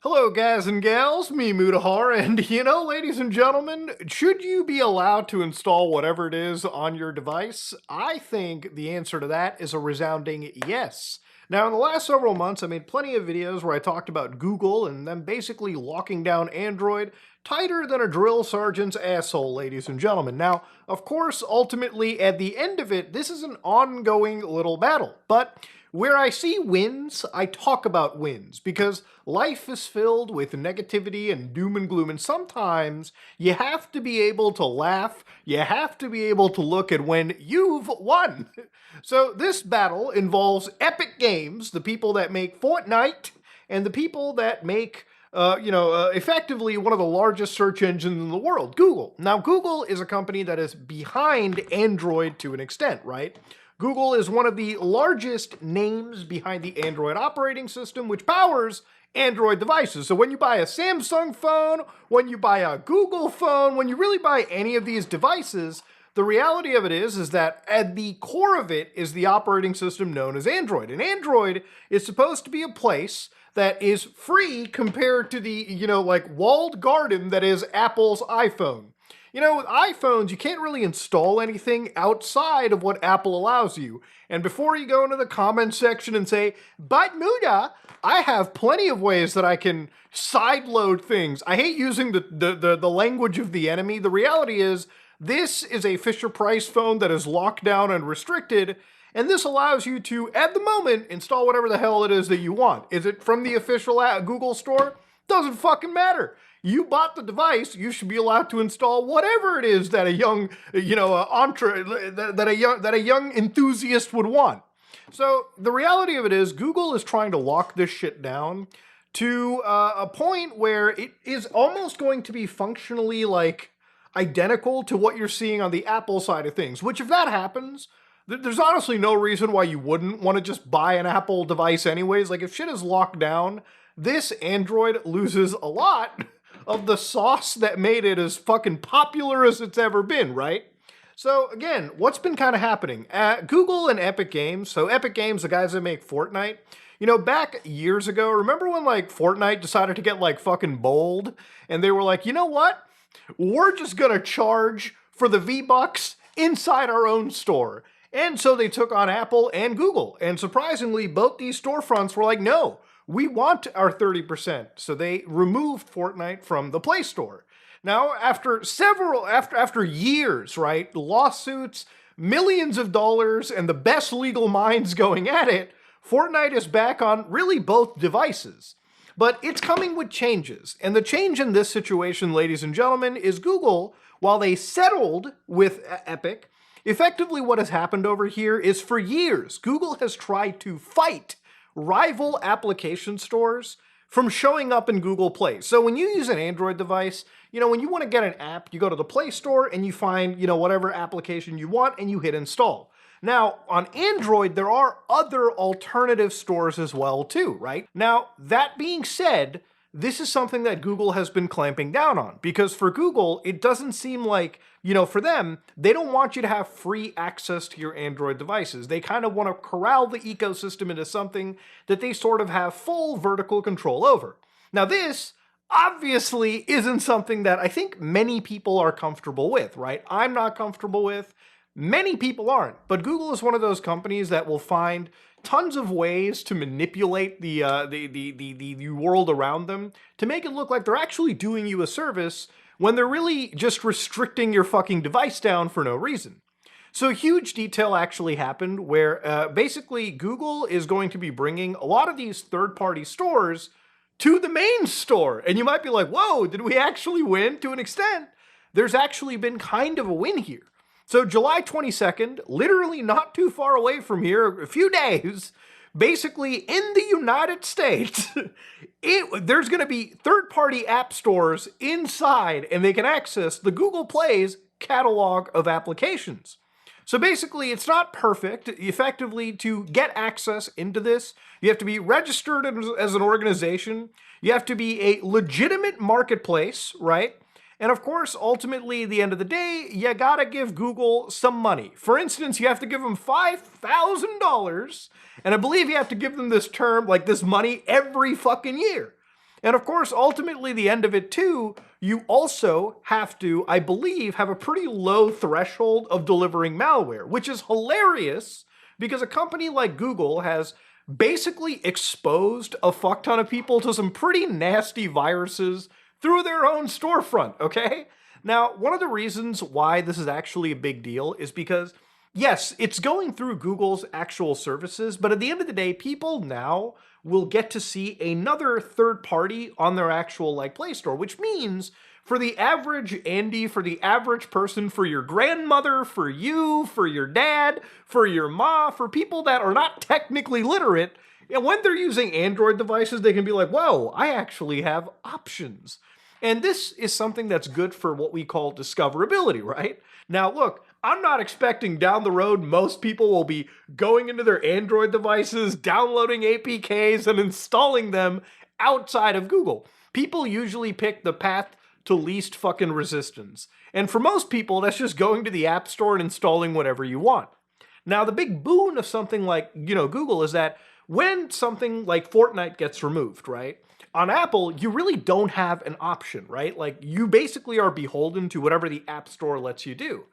Hello, guys and gals, me Mutahar, and ladies and gentlemen, should you be allowed to install whatever it is on your device? I think the answer to that is a resounding yes. Now, in the last several months, I made plenty of videos where I talked about Google and them basically locking down Android tighter than a drill sergeant's asshole, ladies and gentlemen. Now, of course, ultimately, at the end of it, this is an ongoing little battle, but where I see wins, I talk about wins, because life is filled with negativity and doom and gloom, and sometimes you have to be able to laugh, you have to be able to look at when you've won. So this battle involves Epic Games, the people that make Fortnite, and the people that make effectively one of the largest search engines in the world, Google. Now, Google is a company that is behind Android to an extent, right? Google is one of the largest names behind the Android operating system, which powers Android devices. So when you buy a Samsung phone, when you buy a Google phone, when you really buy any of these devices, the reality of it is that at the core of it is the operating system known as Android. And Android is supposed to be a place that is free compared to the, walled garden that is Apple's iPhone. With iPhones, you can't really install anything outside of what Apple allows you. And before you go into the comment section and say, but Muda, I have plenty of ways that I can sideload things. I hate using the language of the enemy. The reality is, this is a Fisher-Price phone that is locked down and restricted, and this allows you to, at the moment, install whatever the hell it is that you want. Is it from the official Google store? Doesn't fucking matter. You bought the device, you should be allowed to install whatever it is that a young, that a young enthusiast would want. So the reality of it is, Google is trying to lock this shit down to a point where it is almost going to be functionally identical to what you're seeing on the Apple side of things. Which, if that happens, there's honestly no reason why you wouldn't want to just buy an Apple device anyways. Like, if shit is locked down, this Android loses a lot of the sauce that made it as fucking popular as it's ever been, right? So again, what's been kind of happening? Google and Epic Games, so Epic Games, the guys that make Fortnite, back years ago, remember when Fortnite decided to get fucking bold? And they were like, you know what? We're just gonna charge for the V-Bucks inside our own store. And so they took on Apple and Google. And surprisingly, both these storefronts were like, no, we want our 30%. So they removed Fortnite from the Play Store. Now, after years, right, lawsuits, millions of dollars, and the best legal minds going at it, Fortnite is back on really both devices. But it's coming with changes. And the change in this situation, ladies and gentlemen, is Google, while they settled with Epic, effectively what has happened over here is for years, Google has tried to fight rival application stores from showing up in Google Play. So when you use an Android device, when you want to get an app, you go to the Play Store and you find, whatever application you want and you hit install. Now, on Android, there are other alternative stores as well too, right? Now, that being said, this is something that Google has been clamping down on, because for Google, it doesn't seem like, for them, they don't want you to have free access to your Android devices. They kind of want to corral the ecosystem into something that they sort of have full vertical control over. Now, this obviously isn't something that I think many people are comfortable with, right? I'm not comfortable with. Many people aren't, but Google is one of those companies that will find tons of ways to manipulate the world around them to make it look like they're actually doing you a service when they're really just restricting your fucking device down for no reason. So a huge detail actually happened where basically Google is going to be bringing a lot of these third-party stores to the main store. And you might be like, whoa, did we actually win? To an extent, there's actually been kind of a win here. So July 22nd, literally not too far away from here, a few days, basically in the United States, there's going to be third-party app stores inside, and they can access the Google Play's catalog of applications. So basically, it's not perfect. Effectively, to get access into this, you have to be registered as an organization. You have to be a legitimate marketplace, right? And of course, ultimately, at the end of the day, you gotta give Google some money. For instance, you have to give them $5,000, and I believe you have to give them this money every fucking year. And of course, ultimately, the end of it too, you also have to, I believe, have a pretty low threshold of delivering malware, which is hilarious because a company like Google has basically exposed a fuck ton of people to some pretty nasty viruses through their own storefront, okay? Now, one of the reasons why this is actually a big deal is because, yes, it's going through Google's actual services, but at the end of the day, people now will get to see another third party on their actual Play Store, which means for the average Andy, for the average person, for your grandmother, for you, for your dad, for your ma, for people that are not technically literate, and when they're using Android devices, they can be like, whoa, I actually have options. And this is something that's good for what we call discoverability, right? Now, look, I'm not expecting down the road most people will be going into their Android devices, downloading APKs, and installing them outside of Google. People usually pick the path to least fucking resistance. And for most people, that's just going to the App Store and installing whatever you want. Now, the big boon of something like, Google is that when something like Fortnite gets removed, right? On Apple, you really don't have an option, right? You basically are beholden to whatever the App Store lets you do.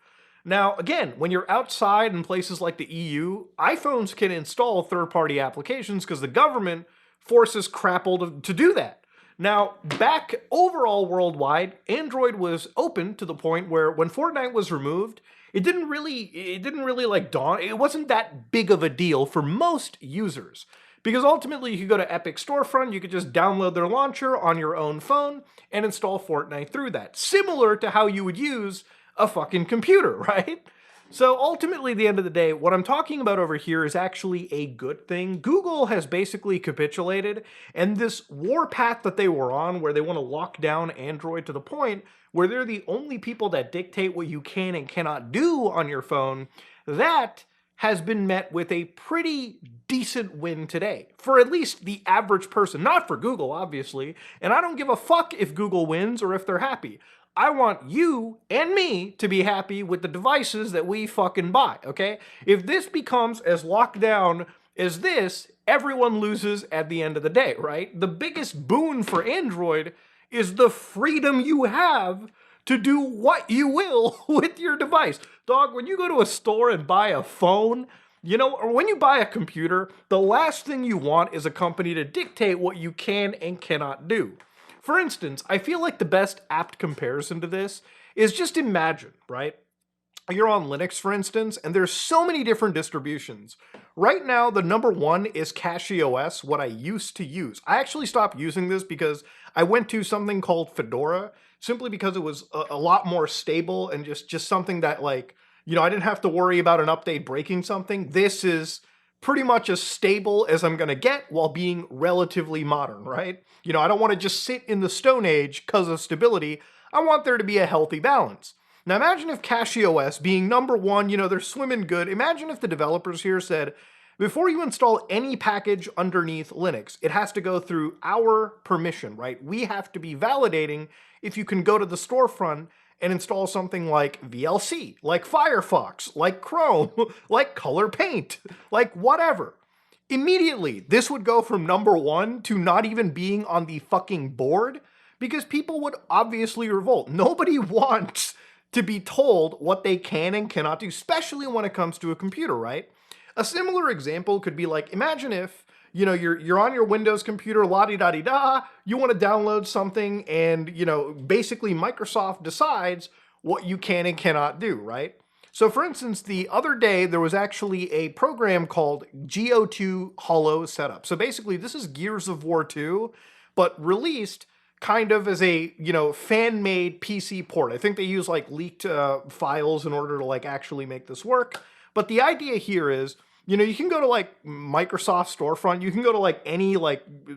Now, again, when you're outside in places like the EU, iPhones can install third-party applications because the government forces crapple to do that. Now, back overall worldwide, Android was open to the point where when Fortnite was removed, it didn't really dawn. It wasn't that big of a deal for most users. Because ultimately, you could go to Epic Storefront, you could just download their launcher on your own phone and install Fortnite through that. Similar to how you would use a fucking computer, right? So ultimately, at the end of the day, what I'm talking about over here is actually a good thing. Google has basically capitulated, and this warpath that they were on, where they want to lock down Android to the point where they're the only people that dictate what you can and cannot do on your phone, that has been met with a pretty decent win today. For at least the average person. Not for Google, obviously. And I don't give a fuck if Google wins or if they're happy. I want you and me to be happy with the devices that we fucking buy, okay? If this becomes as locked down as this, everyone loses at the end of the day, right? The biggest boon for Android is the freedom you have to do what you will with your device. Dog, when you go to a store and buy a phone, or when you buy a computer, the last thing you want is a company to dictate what you can and cannot do. For instance, I feel like the best apt comparison to this is just imagine, right? You're on Linux, for instance, and there's so many different distributions. Right now, the number one is CachyOS, what I used to use. I actually stopped using this because I went to something called Fedora, simply because it was a lot more stable and just something that I didn't have to worry about an update breaking something. This is pretty much as stable as I'm gonna get while being relatively modern, right? I don't want to just sit in the Stone Age because of stability. I want there to be a healthy balance. Now imagine if CachyOS being number one, they're swimming good. Imagine if the developers here said, before you install any package underneath Linux, it has to go through our permission, right? We have to be validating if you can go to the storefront and install something like VLC, like Firefox, like Chrome, like Color Paint, like whatever. Immediately, this would go from number one to not even being on the fucking board because people would obviously revolt. Nobody wants to be told what they can and cannot do, especially when it comes to a computer, right? A similar example could be imagine if, you're on your Windows computer, la-di-da-di-da, you want to download something and, basically Microsoft decides what you can and cannot do, right? So for instance, the other day, there was actually a program called GO2 Holo Setup. So basically, this is Gears of War 2, but released kind of as a, fan-made PC port. I think they use leaked files in order to actually make this work. But the idea here is, you can go to Microsoft storefront, you can go to any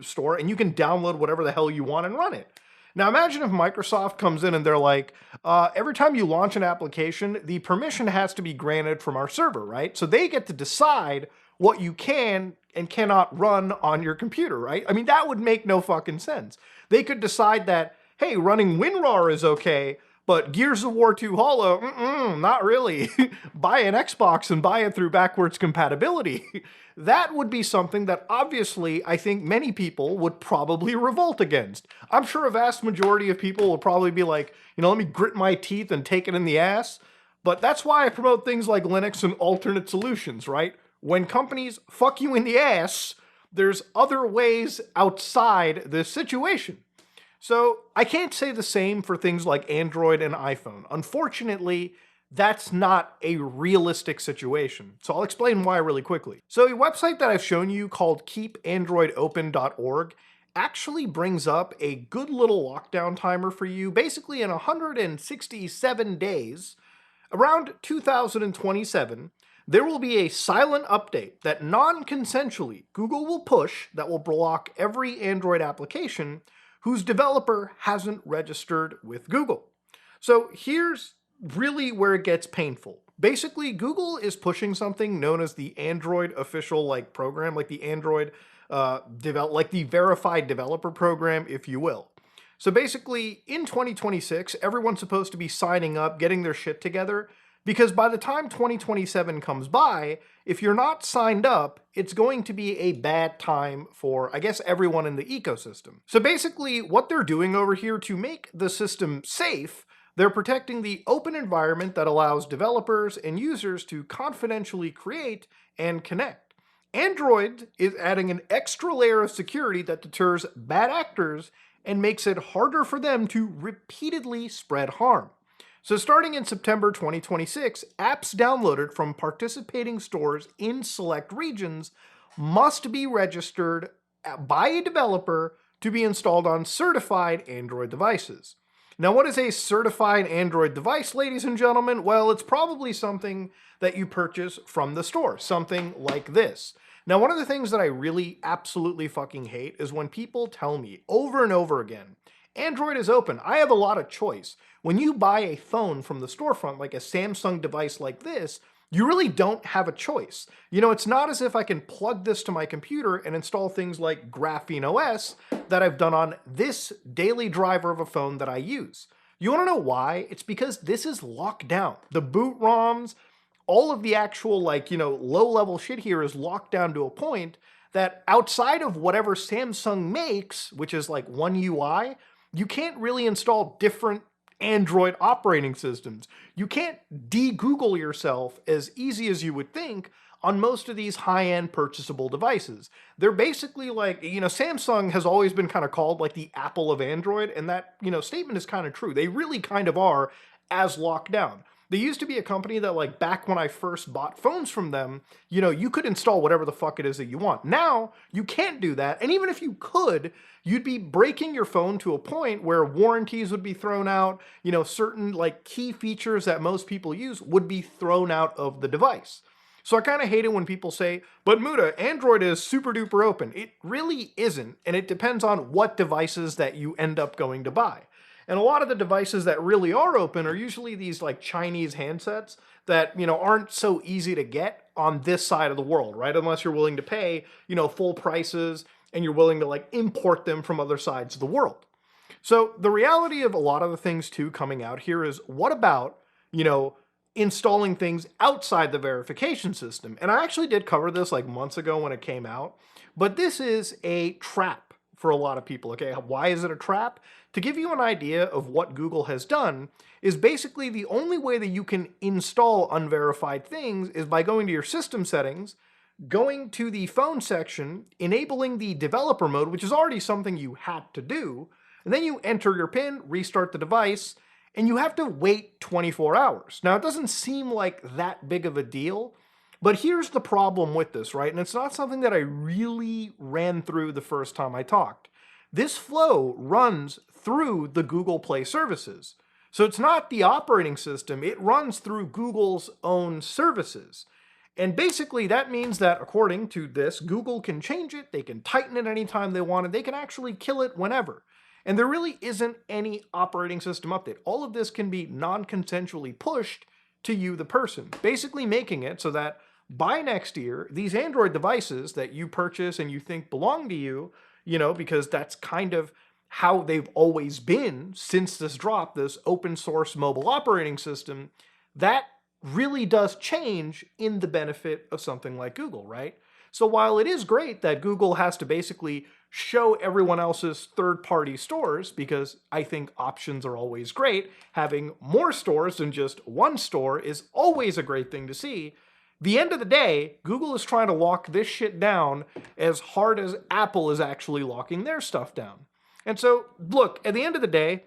store and you can download whatever the hell you want and run it. Now imagine if Microsoft comes in and they're every time you launch an application, the permission has to be granted from our server, right? So they get to decide what you can and cannot run on your computer, right? I mean, that would make no fucking sense. They could decide that, hey, running WinRAR is okay, But Gears of War 2 Holo, not really. Buy an Xbox and buy it through backwards compatibility. That would be something that obviously I think many people would probably revolt against. I'm sure a vast majority of people will probably be like, let me grit my teeth and take it in the ass. But that's why I promote things like Linux and alternate solutions, right? When companies fuck you in the ass, there's other ways outside this situation. So I can't say the same for things like Android and iPhone. Unfortunately, that's not a realistic situation. So I'll explain why really quickly. So a website that I've shown you called keepandroidopen.org actually brings up a good little lockdown timer for you. Basically in 167 days, around 2027, there will be a silent update that non-consensually Google will push that will block every Android application whose developer hasn't registered with Google. So here's really where it gets painful. Basically, Google is pushing something known as the Android official program, like the Android like the verified developer program, if you will. So basically, in 2026, everyone's supposed to be signing up, getting their shit together, because by the time 2027 comes by, if you're not signed up, it's going to be a bad time for, I guess, everyone in the ecosystem. So basically, what they're doing over here to make the system safe, they're protecting the open environment that allows developers and users to confidentially create and connect. Android is adding an extra layer of security that deters bad actors and makes it harder for them to repeatedly spread harm. So starting in September 2026, apps downloaded from participating stores in select regions must be registered by a developer to be installed on certified Android devices. Now, what is a certified Android device, ladies and gentlemen? Well, it's probably something that you purchase from the store, something like this. Now, one of the things that I really absolutely fucking hate is when people tell me over and over again, Android is open, I have a lot of choice. When you buy a phone from the storefront, like a Samsung device like this, you really don't have a choice. It's not as if I can plug this to my computer and install things like Graphene OS that I've done on this daily driver of a phone that I use. You wanna know why? It's because this is locked down. The boot ROMs, all of the actual low-level shit here is locked down to a point that outside of whatever Samsung makes, which is like One UI, you can't really install different Android operating systems. You can't de-Google yourself as easy as you would think on most of these high-end purchasable devices. They're basically Samsung has always been kind of called like the Apple of Android, and that, statement is kind of true. They really kind of are as locked down. They used to be a company that back when I first bought phones from them, you could install whatever the fuck it is that you want. Now, you can't do that, and even if you could, you'd be breaking your phone to a point where warranties would be thrown out, certain key features that most people use would be thrown out of the device. So I kind of hate it when people say, but Muda, Android is super duper open. It really isn't, and it depends on what devices that you end up going to buy. And a lot of the devices that really are open are usually these Chinese handsets that, aren't so easy to get on this side of the world, right? Unless you're willing to pay, full prices and you're willing to import them from other sides of the world. So the reality of a lot of the things too coming out here is, what about, installing things outside the verification system? And I actually did cover this months ago when it came out, but this is a trap for a lot of people, okay? Why is it a trap? To give you an idea of what Google has done, is basically the only way that you can install unverified things is by going to your system settings, going to the phone section, enabling the developer mode, which is already something you had to do, and then you enter your PIN, restart the device, and you have to wait 24 hours. Now, it doesn't seem like that big of a deal, but here's the problem with this, right? And it's not something that I really ran through the first time I talked. This flow runs through the Google Play services. So it's not the operating system, it runs through Google's own services. And basically that means that according to this, Google can change it, they can tighten it anytime they want, and they can actually kill it whenever. And there really isn't any operating system update. All of this can be non-consensually pushed to you, the person, basically making it so that by next year, these Android devices that you purchase and you think belong to you, because that's kind of how they've always been since this drop, this open source mobile operating system, that really does change in the benefit of something like Google, right? So while it is great that Google has to basically show everyone else's third-party stores, because I think options are always great, having more stores than just one store is always a great thing to see. The end of the day, Google is trying to lock this shit down as hard as Apple is actually locking their stuff down. And so, look, at the end of the day,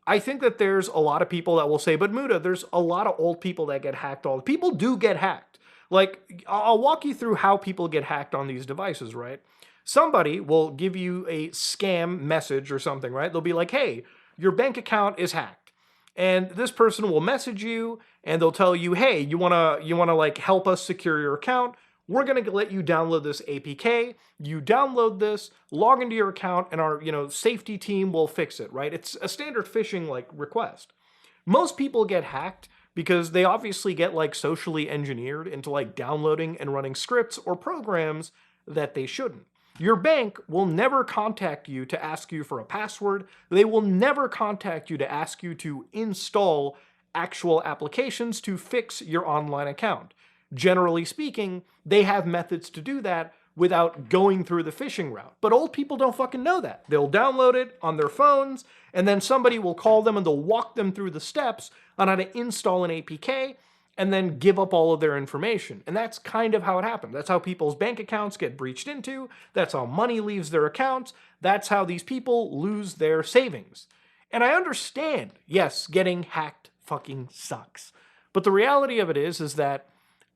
I think that there's a lot of people that will say, but Muda, there's a lot of old people that get hacked. People do get hacked. Like, I'll walk you through how people get hacked on these devices, right? Somebody will give you a scam message or something, right? They'll be like, hey, your bank account is hacked. And this person will message you and they'll tell you, hey, you wanna like help us secure your account? We're gonna let you download this APK. You download this, log into your account, and our safety team will fix it, right? It's a standard phishing like request. Most people get hacked because they obviously get like socially engineered into like downloading and running scripts or programs that they shouldn't. Your bank will never contact you to ask you for a password. They will never contact you to ask you to install actual applications to fix your online account. Generally speaking, they have methods to do that without going through the phishing route. But old people don't fucking know that. They'll download it on their phones, and then somebody will call them and they'll walk them through the steps on how to install an APK and then give up all of their information. And that's kind of how it happened. That's how people's bank accounts get breached into. That's how money leaves their accounts. That's how these people lose their savings. And I understand, yes, getting hacked fucking sucks. But the reality of it is that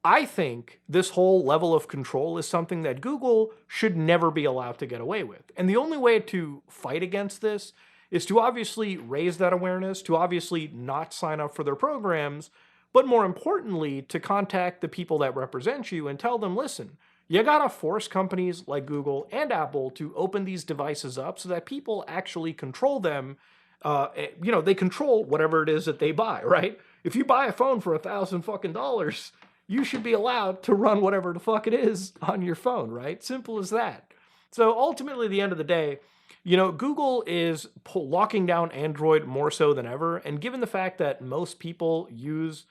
I think this whole level of control is something that Google should never be allowed to get away with. And the only way to fight against this is to obviously raise that awareness, to obviously not sign up for their programs, but more importantly, to contact the people that represent you and tell them, listen, you gotta force companies like Google and Apple to open these devices up so that people actually control them. They control whatever it is that they buy, right? If you buy a phone for $1,000 you should be allowed to run whatever the fuck it is on your phone, right? Simple as that. So ultimately, at the end of the day, Google is locking down Android more so than ever. And given the fact that most people use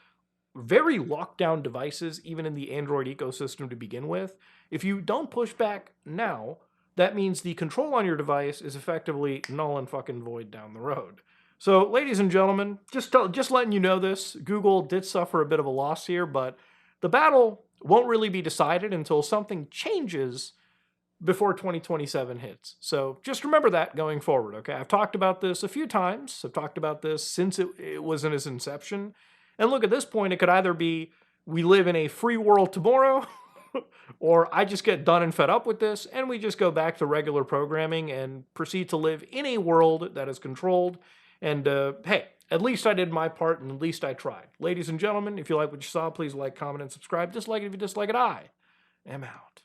very locked down devices, even in the Android ecosystem to begin with, if you don't push back now, that means the control on your device is effectively null and fucking void down the road. So, ladies and gentlemen, just letting you know this, Google did suffer a bit of a loss here, but the battle won't really be decided until something changes before 2027 hits. So just remember that going forward, okay? I've talked about this a few times. I've talked about this since it was in its inception. And look, at this point, it could either be we live in a free world tomorrow, or I just get done and fed up with this, and we just go back to regular programming and proceed to live in a world that is controlled. And hey, at least I did my part, and at least I tried. Ladies and gentlemen, if you like what you saw, please like, comment, and subscribe. Dislike it if you dislike it. I am out.